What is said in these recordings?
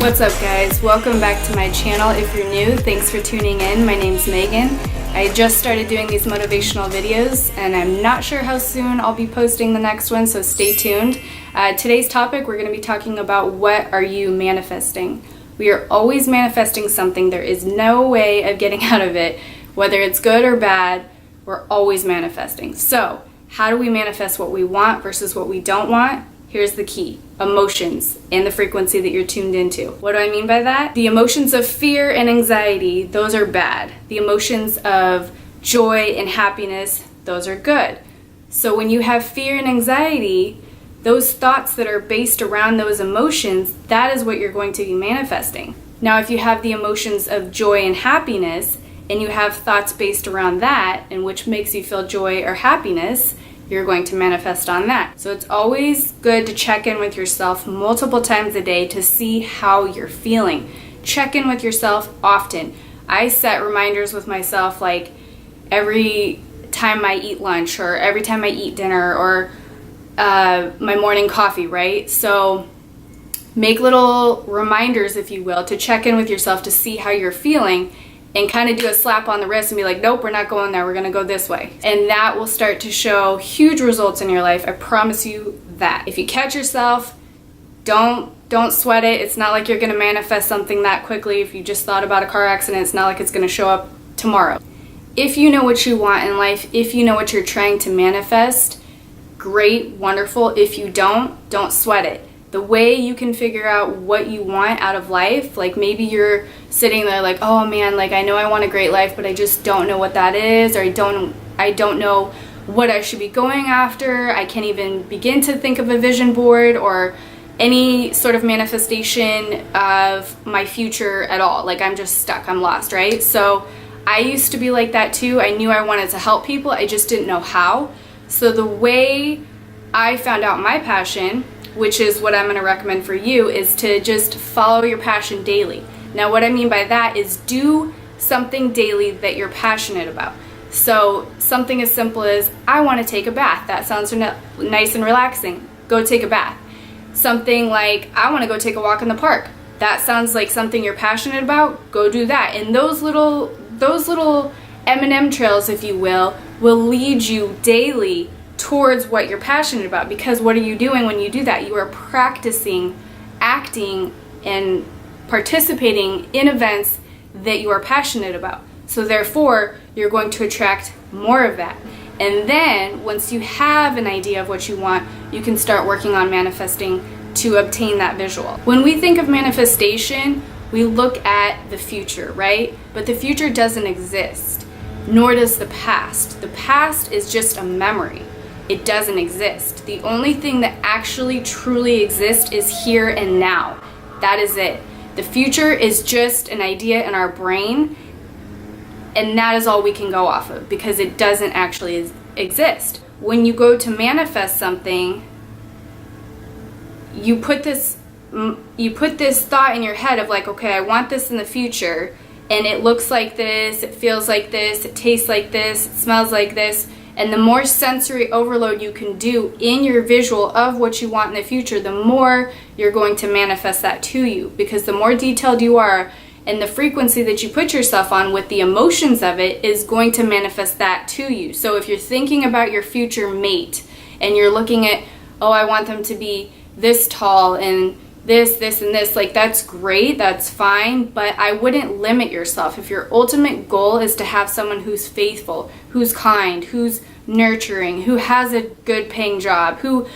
What's up guys? Welcome back to my channel. If you're new, thanks for tuning in. My name's Megan. I just started doing these motivational videos and I'm not sure how soon I'll be posting the next one, so stay tuned. Today's topic, we're going to be talking about what are you manifesting. We are always manifesting something. There is no way of getting out of it. Whether it's good or bad, we're always manifesting. So, how do we manifest what we want versus what we don't want? Here's the key: emotions and the frequency that you're tuned into. What do I mean by that? The emotions of fear and anxiety, those are bad. The emotions of joy and happiness, those are good. So when you have fear and anxiety, those thoughts that are based around those emotions, that is what you're going to be manifesting. Now, if you have the emotions of joy and happiness, and you have thoughts based around that, and which makes you feel joy or happiness, you're going to manifest on that. So it's always good to check in with yourself multiple times a day to see how you're feeling. Check in with yourself often. I set reminders with myself like every time I eat lunch or every time I eat dinner or my morning coffee, right? So make little reminders, if you will, to check in with yourself to see how you're feeling, and kind of do a slap on the wrist and be like, nope, we're not going there, we're gonna go this way. And that will start to show huge results in your life. I promise you that. If you catch yourself, don't sweat it. It's not like you're gonna manifest something that quickly. If you just thought about a car accident, it's not like it's gonna show up tomorrow. If you know what you want in life, if you know what you're trying to manifest, great, wonderful. If you don't sweat it. The way you can figure out what you want out of life, like maybe you're sitting there like, oh man, like I know I want a great life, but I just don't know what that is, or I don't know what I should be going after. I can't even begin to think of a vision board or any sort of manifestation of my future at all. Like I'm just stuck, I'm lost, right? So I used to be like that too. I knew I wanted to help people, I just didn't know how. So the way I found out my passion, which is what I'm going to recommend for you, is to just follow your passion daily. Now what I mean by that is do something daily that you're passionate about. So something as simple as, I want to take a bath. That sounds nice and relaxing. Go take a bath. Something like, I want to go take a walk in the park. That sounds like something you're passionate about. Go do that. And those little M&M trails, if you will lead you daily towards what you're passionate about. Because what are you doing when you do that? You are practicing acting and participating in events that you are passionate about. So therefore, you're going to attract more of that. And then once you have an idea of what you want, you can start working on manifesting to obtain that visual. When we think of manifestation, we look at the future, right? But the future doesn't exist, nor does the past. The past is just a memory. It doesn't exist. The only thing that actually truly exists is here and now. That is it. The future is just an idea in our brain, and that is all we can go off of because it doesn't actually exist. When you go to manifest something, you put this thought in your head of like, okay, I want this in the future, and it looks like this, it feels like this, it tastes like this, it smells like this. And the more sensory overload you can do in your visual of what you want in the future, the more you're going to manifest that to you. Because the more detailed you are and the frequency that you put yourself on with the emotions of it is going to manifest that to you. So if you're thinking about your future mate and you're looking at, oh, I want them to be this tall and this, and this, like that's great, that's fine, but I wouldn't limit yourself. If your ultimate goal is to have someone who's faithful, who's kind, who's nurturing, who has a good paying job, who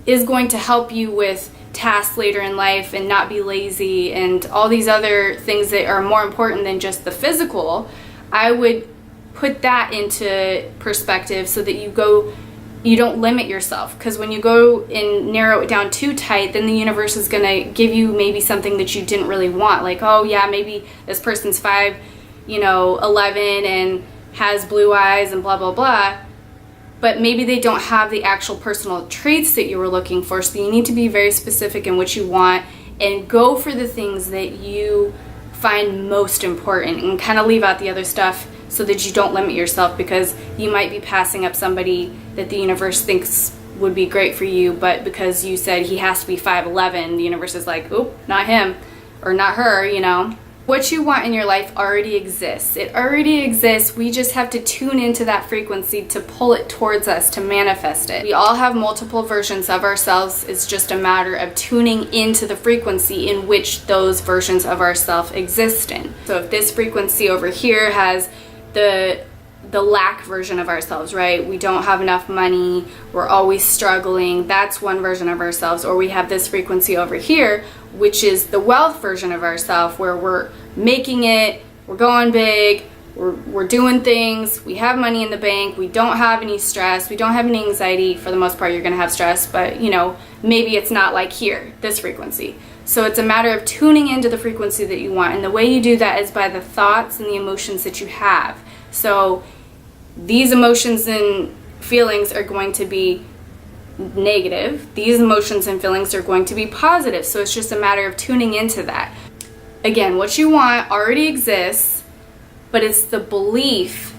is going to help you with tasks later in life and not be lazy and all these other things that are more important than just the physical, I would put that into perspective so that you don't limit yourself. Because when you go and narrow it down too tight, then the universe is going to give you maybe something that you didn't really want. Like, oh yeah, maybe this person's 5'11" and has blue eyes and blah blah blah, but maybe they don't have the actual personal traits that you were looking for. So you need to be very specific in what you want and go for the things that you find most important and kind of leave out the other stuff so that you don't limit yourself, because you might be passing up somebody that the universe thinks would be great for you, but because you said he has to be 5'11", the universe is like, oop, not him. or not her, you know. What you want in your life already exists. It already exists. We just have to tune into that frequency to pull it towards us, to manifest it. We all have multiple versions of ourselves. It's just a matter of tuning into the frequency in which those versions of ourselves exist in. So if this frequency over here has the lack version of ourselves, right? We don't have enough money, we're always struggling. That's one version of ourselves. Or we have this frequency over here, which is the wealth version of ourselves, where we're making it, we're going big, we're doing things, we have money in the bank, we don't have any stress, we don't have any anxiety. For the most part, you're gonna have stress, but you know, maybe it's not like here, this frequency. So it's a matter of tuning into the frequency that you want. And the way you do that is by the thoughts and the emotions that you have. So these emotions and feelings are going to be negative. These emotions and feelings are going to be positive. So it's just a matter of tuning into that. Again, what you want already exists, but it's the belief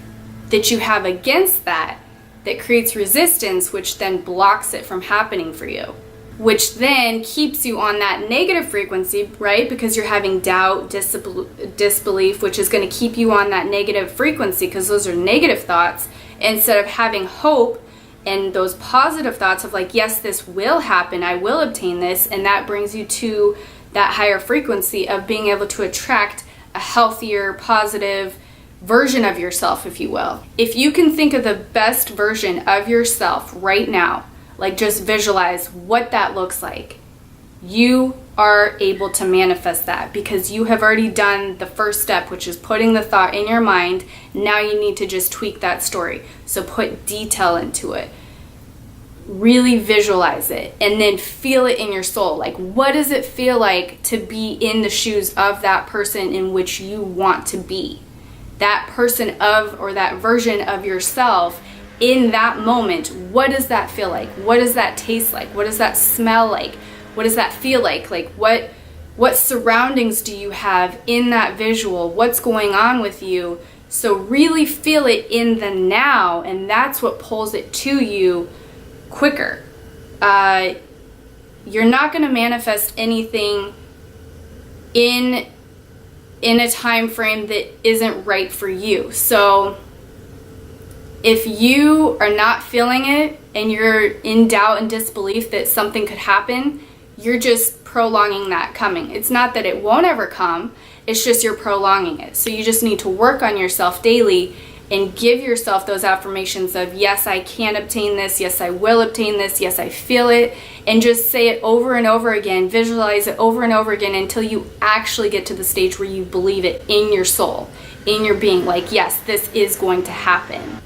that you have against that that creates resistance, which then blocks it from happening for you, which then keeps you on that negative frequency, right? Because you're having doubt, disbelief, which is going to keep you on that negative frequency, because those are negative thoughts, instead of having hope and those positive thoughts of like, yes, this will happen, I will obtain this. And that brings you to that higher frequency of being able to attract a healthier, positive version of yourself, if you will. If you can think of the best version of yourself right now, like just visualize what that looks like, you are able to manifest that, because you have already done the first step, which is putting the thought in your mind. Now you need to just tweak that story. So put detail into it. Really visualize it, and then feel it in your soul. Like, what does it feel like to be in the shoes of that person in which you want to be? That person of, or that version of yourself in that moment. What does that feel like? What does that taste like? What does that smell like? What does that feel like? Like, what surroundings do you have in that visual? What's going on with you? So really feel it in the now, and that's what pulls it to you quicker. You're not going to manifest anything in a time frame that isn't right for you. So if you are not feeling it and you're in doubt and disbelief that something could happen, you're just prolonging that coming. It's not that it won't ever come, it's just you're prolonging it. So you just need to work on yourself daily and give yourself those affirmations of, yes, I can obtain this, yes, I will obtain this, yes, I feel it, and just say it over and over again, visualize it over and over again until you actually get to the stage where you believe it in your soul, in your being, like, yes, this is going to happen.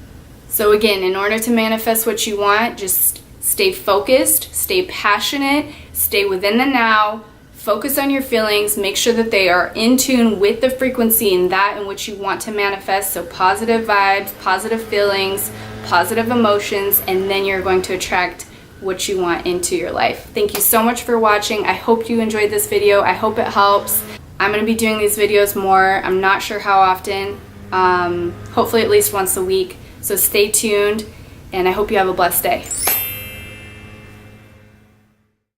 So again, in order to manifest what you want, just stay focused, stay passionate, stay within the now, focus on your feelings, make sure that they are in tune with the frequency in that in which you want to manifest. So positive vibes, positive feelings, positive emotions, and then you're going to attract what you want into your life. Thank you so much for watching. I hope you enjoyed this video. I hope it helps. I'm going to be doing these videos more. I'm not sure how often. Hopefully at least once a week. So stay tuned, and I hope you have a blessed day.